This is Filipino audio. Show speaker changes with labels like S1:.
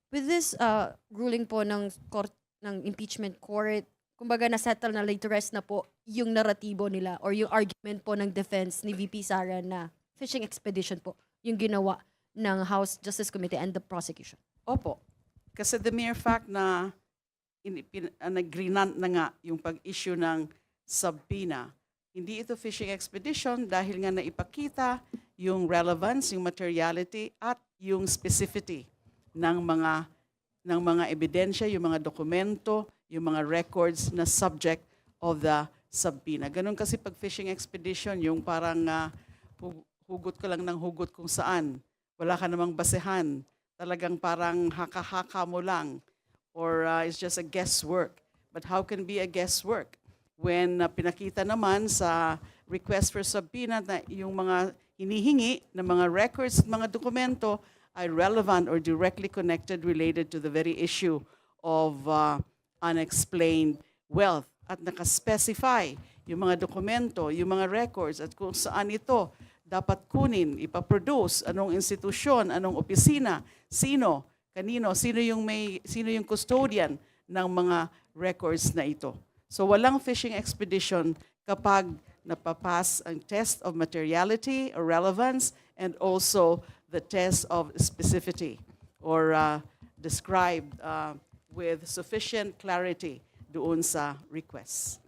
S1: With this ruling po ng impeachment court, kumbaga na-settle na later rest na po yung naratibo nila or yung argument po ng defense ni VP Sara na fishing expedition po yung ginawa ng House Justice Committee and the prosecution.
S2: Opo. Kasi the mere fact na nag-grinant na nga yung pag-issue ng subpoena, hindi ito fishing expedition dahil nga naipakita yung relevance, yung materiality, at yung specificity ng mga ebidensya, yung mga dokumento, yung mga records na subject of the subpoena. Ganun kasi pag fishing expedition, yung parang hugot ka lang ng hugot kung saan. Wala ka namang basehan. Talagang parang haka-haka mo lang. Or it's just a guesswork. But how can be a guesswork when pinakita naman sa request for subpoena na yung mga hinihingi na mga records at mga dokumento ay relevant or directly connected related to the very issue of unexplained wealth at nakaspecify yung mga dokumento, yung mga records at kung saan ito dapat kunin, ipaproduce, anong institusyon, anong opisina, sino, kanino, sino yung custodian ng mga records na ito. So walang fishing expedition kapag napapas ang test of materiality or relevance and also the test of specificity or described with sufficient clarity doon sa request.